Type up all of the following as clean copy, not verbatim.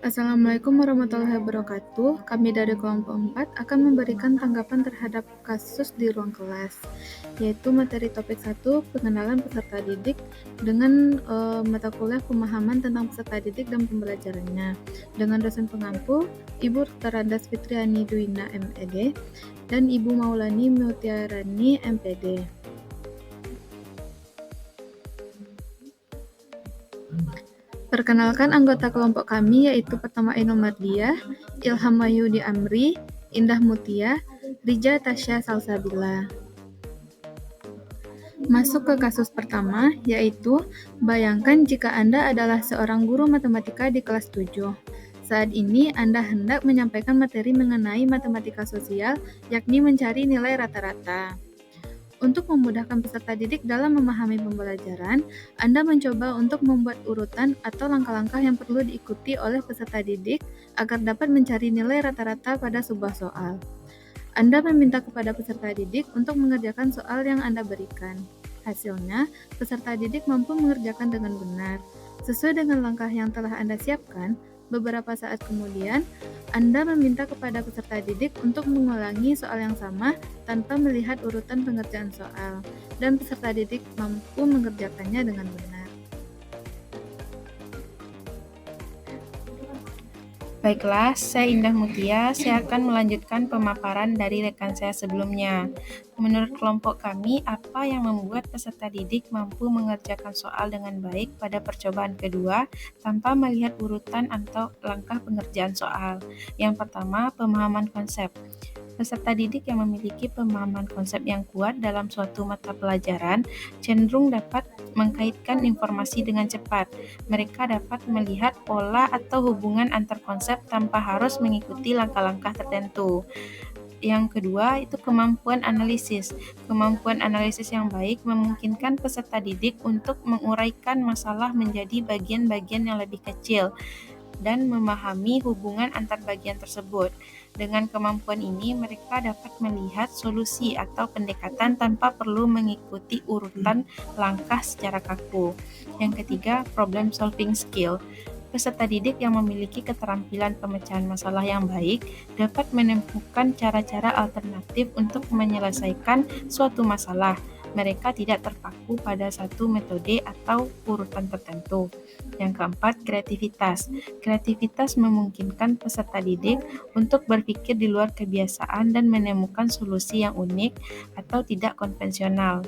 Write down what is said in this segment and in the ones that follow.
Assalamualaikum warahmatullahi wabarakatuh. Kami dari kelompok 4 akan memberikan tanggapan terhadap kasus di ruang kelas, yaitu materi topik 1, pengenalan peserta didik dengan mata kuliah pemahaman tentang peserta didik dan pembelajarannya. Dengan dosen pengampu, Ibu Tarandas Fitriani Duwina MED dan Ibu Maulani Mutiarani MPD. Perkenalkan anggota kelompok kami yaitu pertama Ainul Mardiah, Ilham Wahyudi Amri, Indah Mutia, Rija Tasya Salsabila. Masuk ke kasus pertama, yaitu bayangkan jika Anda adalah seorang guru matematika di kelas 7. Saat ini Anda hendak menyampaikan materi mengenai matematika sosial, yakni mencari nilai rata-rata. Untuk memudahkan peserta didik dalam memahami pembelajaran, Anda mencoba untuk membuat urutan atau langkah-langkah yang perlu diikuti oleh peserta didik agar dapat mencari nilai rata-rata pada sebuah soal. Anda meminta kepada peserta didik untuk mengerjakan soal yang Anda berikan. Hasilnya, peserta didik mampu mengerjakan dengan benar. Sesuai dengan langkah yang telah Anda siapkan, beberapa saat kemudian, Anda meminta kepada peserta didik untuk mengulangi soal yang sama tanpa melihat urutan pengerjaan soal, dan peserta didik mampu mengerjakannya dengan benar. Baiklah, saya Indah Mutia. Saya akan melanjutkan pemaparan dari rekan saya sebelumnya. Menurut kelompok kami, apa yang membuat peserta didik mampu mengerjakan soal dengan baik pada percobaan kedua tanpa melihat urutan atau langkah pengerjaan soal? Yang pertama, pemahaman konsep. Peserta didik yang memiliki pemahaman konsep yang kuat dalam suatu mata pelajaran cenderung dapat mengkaitkan informasi dengan cepat. Mereka dapat melihat pola atau hubungan antar konsep tanpa harus mengikuti langkah-langkah tertentu. Yang kedua, itu kemampuan analisis. Kemampuan analisis yang baik memungkinkan peserta didik untuk menguraikan masalah menjadi bagian-bagian yang lebih kecil dan memahami hubungan antar bagian tersebut. Dengan kemampuan ini, mereka dapat melihat solusi atau pendekatan tanpa perlu mengikuti urutan langkah secara kaku. Yang ketiga, problem solving skill. Peserta didik yang memiliki keterampilan pemecahan masalah yang baik dapat menemukan cara-cara alternatif untuk menyelesaikan suatu masalah. Mereka tidak terpaku pada satu metode atau urutan tertentu. Yang keempat, kreativitas. Kreativitas memungkinkan peserta didik untuk berpikir di luar kebiasaan dan menemukan solusi yang unik atau tidak konvensional.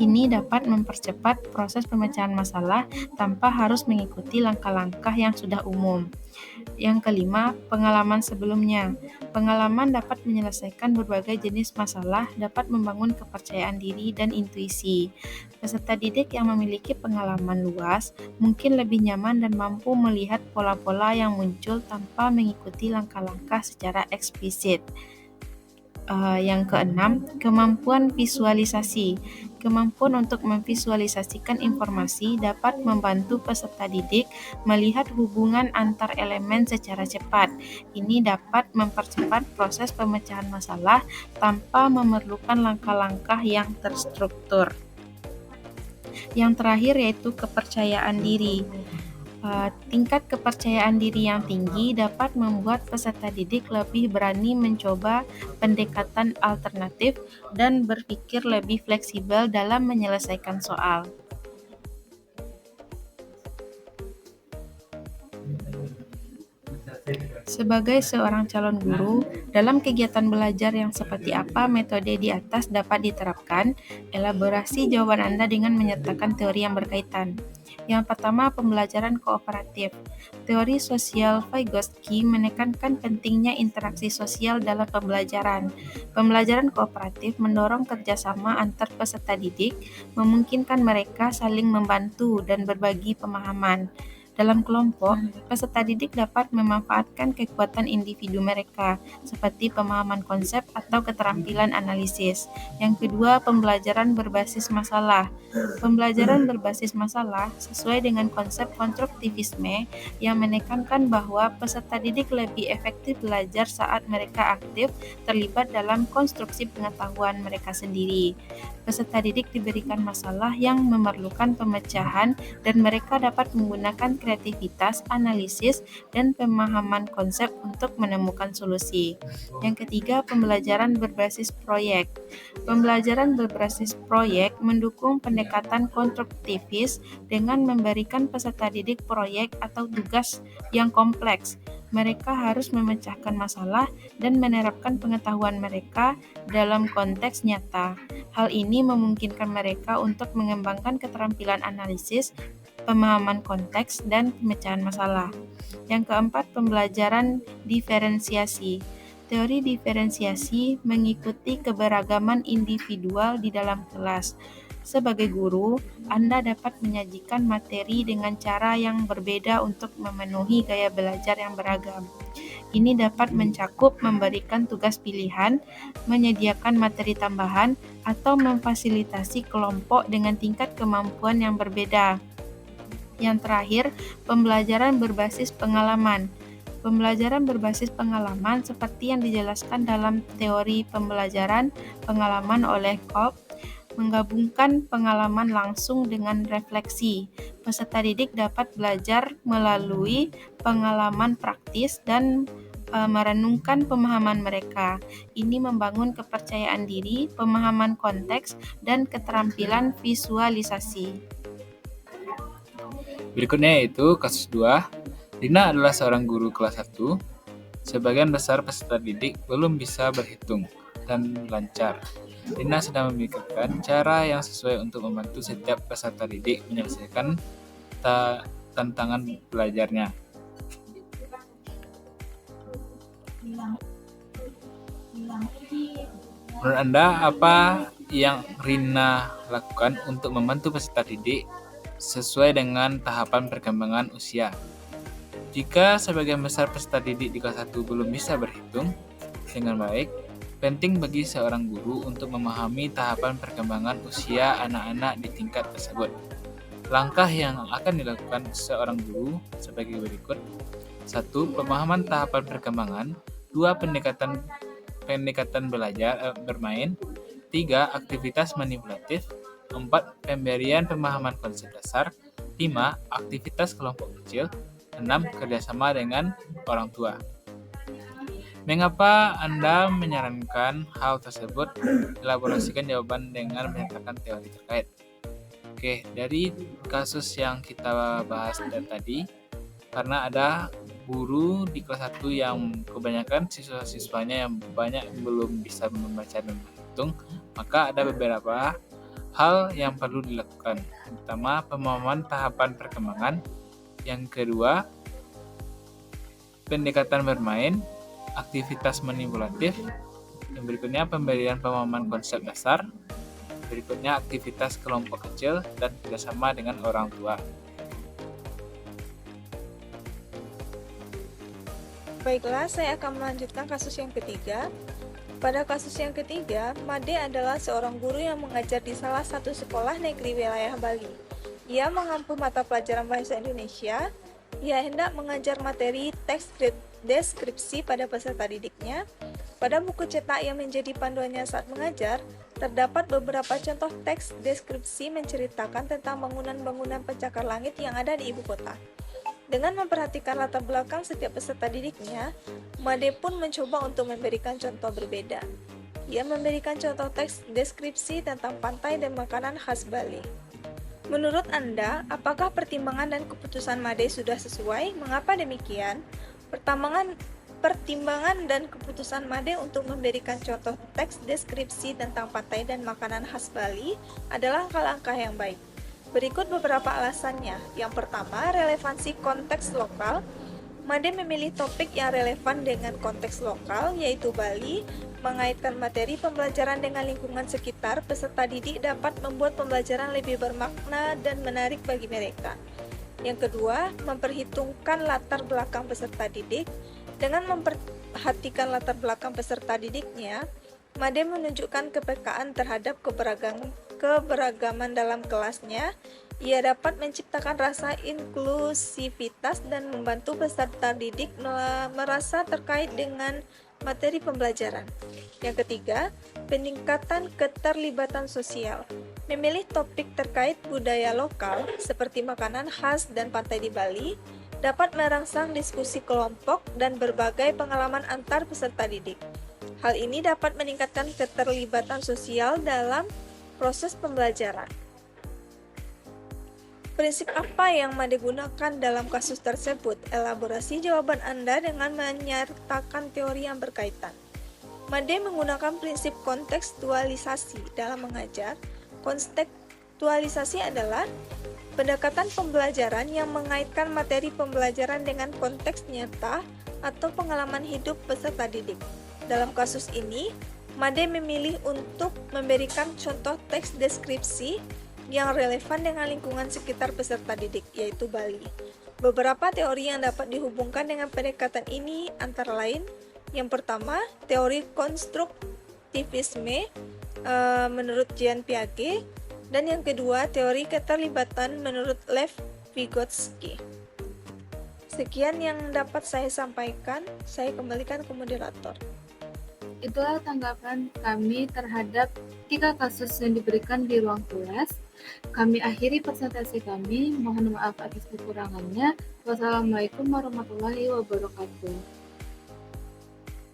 Ini dapat mempercepat proses pemecahan masalah tanpa harus mengikuti langkah-langkah yang sudah umum. Yang kelima, pengalaman sebelumnya. Pengalaman dapat menyelesaikan berbagai jenis masalah, dapat membangun kepercayaan diri dan intuisi. Peserta didik yang memiliki pengalaman luas mungkin lebih nyaman dan mampu melihat pola-pola yang muncul tanpa mengikuti langkah-langkah secara eksplisit. Yang keenam, kemampuan visualisasi. Kemampuan untuk memvisualisasikan informasi dapat membantu peserta didik melihat hubungan antar elemen secara cepat. Ini dapat mempercepat proses pemecahan masalah tanpa memerlukan langkah-langkah yang terstruktur. Yang terakhir yaitu kepercayaan diri. Tingkat kepercayaan diri yang tinggi dapat membuat peserta didik lebih berani mencoba pendekatan alternatif dan berpikir lebih fleksibel dalam menyelesaikan soal. Sebagai seorang calon guru, dalam kegiatan belajar yang seperti apa metode di atas dapat diterapkan? Elaborasi jawaban Anda dengan menyertakan teori yang berkaitan. Yang pertama, pembelajaran kooperatif. Teori sosial Vygotsky menekankan pentingnya interaksi sosial dalam pembelajaran. Pembelajaran kooperatif mendorong kerjasama antar peserta didik, memungkinkan mereka saling membantu dan berbagi pemahaman. Dalam kelompok, peserta didik dapat memanfaatkan kekuatan individu mereka, seperti pemahaman konsep atau keterampilan analisis. Yang kedua, pembelajaran berbasis masalah. Pembelajaran berbasis masalah sesuai dengan konsep konstruktivisme yang menekankan bahwa peserta didik lebih efektif belajar saat mereka aktif terlibat dalam konstruksi pengetahuan mereka sendiri. Peserta didik diberikan masalah yang memerlukan pemecahan dan mereka dapat menggunakan kreativitas, analisis, dan pemahaman konsep untuk menemukan solusi. Yang ketiga, pembelajaran berbasis proyek. Pembelajaran berbasis proyek mendukung pendekatan konstruktivis dengan memberikan peserta didik proyek atau tugas yang kompleks. Mereka harus memecahkan masalah dan menerapkan pengetahuan mereka dalam konteks nyata. Hal ini memungkinkan mereka untuk mengembangkan keterampilan analisis, pemahaman konteks, dan pemecahan masalah. Yang keempat, pembelajaran diferensiasi. Teori diferensiasi mengikuti keberagaman individual di dalam kelas. Sebagai guru, Anda dapat menyajikan materi dengan cara yang berbeda untuk memenuhi gaya belajar yang beragam. Ini dapat mencakup memberikan tugas pilihan, menyediakan materi tambahan, atau memfasilitasi kelompok dengan tingkat kemampuan yang berbeda. Yang terakhir, pembelajaran berbasis pengalaman. Pembelajaran berbasis pengalaman seperti yang dijelaskan dalam teori pembelajaran pengalaman oleh Kolb menggabungkan pengalaman langsung dengan refleksi. Peserta didik dapat belajar melalui pengalaman praktis dan merenungkan pemahaman mereka. Ini membangun kepercayaan diri, pemahaman konteks, dan keterampilan visualisasi. Berikutnya yaitu kasus 2. Rina adalah seorang guru kelas 1. Sebagian besar peserta didik belum bisa berhitung dan lancar. Rina sedang memikirkan cara yang sesuai untuk membantu setiap peserta didik menyelesaikan tantangan belajarnya. Menurut Anda, apa yang Rina lakukan untuk membantu peserta didik sesuai dengan tahapan perkembangan usia? Jika sebagian besar peserta didik di kelas 1 belum bisa berhitung dengan baik, penting bagi seorang guru untuk memahami tahapan perkembangan usia anak-anak di tingkat tersebut. Langkah yang akan dilakukan seorang guru sebagai berikut. 1. Pemahaman tahapan perkembangan. 2. Pendekatan belajar bermain. 3. Aktivitas manipulatif. 4. Pemberian pemahaman konsep dasar. 5. Aktivitas kelompok kecil. 6. Kerjasama dengan orang tua. Mengapa Anda menyarankan hal tersebut? Elaborasikan jawaban dengan menyatakan teori terkait. Oke, dari kasus yang kita bahas dari tadi, karena ada guru di kelas 1 yang kebanyakan siswa-siswanya yang banyak belum bisa membaca dan menghitung, maka ada beberapa hal yang perlu dilakukan. Pertama, pemahaman tahapan perkembangan. Yang kedua, pendekatan bermain, aktivitas manipulatif. Yang berikutnya, pemberian pemahaman konsep dasar. Berikutnya, aktivitas kelompok kecil dan kerjasama dengan orang tua. Baiklah, saya akan melanjutkan kasus yang ketiga. Pada kasus yang ketiga, Made adalah seorang guru yang mengajar di salah satu sekolah negeri wilayah Bali. Ia mengampu mata pelajaran bahasa Indonesia. Ia hendak mengajar materi teks deskripsi pada peserta didiknya. Pada buku cetak yang menjadi panduannya saat mengajar, terdapat beberapa contoh teks deskripsi menceritakan tentang bangunan-bangunan pencakar langit yang ada di ibu kota. Dengan memperhatikan latar belakang setiap peserta didiknya, Made pun mencoba untuk memberikan contoh berbeda. Ia memberikan contoh teks deskripsi tentang pantai dan makanan khas Bali. Menurut Anda, apakah pertimbangan dan keputusan Made sudah sesuai? Mengapa demikian? Pertimbangan dan keputusan Made untuk memberikan contoh teks deskripsi tentang pantai dan makanan khas Bali adalah langkah-langkah yang baik. Berikut beberapa alasannya. Yang pertama, relevansi konteks lokal. Made memilih topik yang relevan dengan konteks lokal, yaitu Bali. Mengaitkan materi pembelajaran dengan lingkungan sekitar, peserta didik dapat membuat pembelajaran lebih bermakna dan menarik bagi mereka. Yang kedua, memperhitungkan latar belakang peserta didik. Dengan memperhatikan latar belakang peserta didiknya, Made menunjukkan kepekaan terhadap keberagaman dalam kelasnya. Ia dapat menciptakan rasa inklusivitas dan membantu peserta didik merasa terkait dengan materi pembelajaran. Yang ketiga, peningkatan keterlibatan sosial. Memilih topik terkait budaya lokal seperti makanan khas dan pantai di Bali dapat merangsang diskusi kelompok dan berbagai pengalaman antar peserta didik. Hal ini dapat meningkatkan keterlibatan sosial dalam proses pembelajaran. Prinsip apa yang Made gunakan dalam kasus tersebut? Elaborasi jawaban Anda dengan menyertakan teori yang berkaitan. Made menggunakan prinsip kontekstualisasi dalam mengajar. Kontekstualisasi adalah pendekatan pembelajaran yang mengaitkan materi pembelajaran dengan konteks nyata atau pengalaman hidup peserta didik. Dalam kasus ini, Made memilih untuk memberikan contoh teks deskripsi yang relevan dengan lingkungan sekitar peserta didik, yaitu Bali. Beberapa teori yang dapat dihubungkan dengan pendekatan ini antara lain, yang pertama, teori konstruktivisme menurut Jean Piaget, dan yang kedua, teori keterlibatan menurut Lev Vygotsky. Sekian yang dapat saya sampaikan, saya kembalikan ke moderator. Itulah tanggapan kami terhadap 3 kasus yang diberikan di ruang kelas. Kami akhiri presentasi kami. Mohon maaf atas kekurangannya. Wassalamualaikum warahmatullahi wabarakatuh.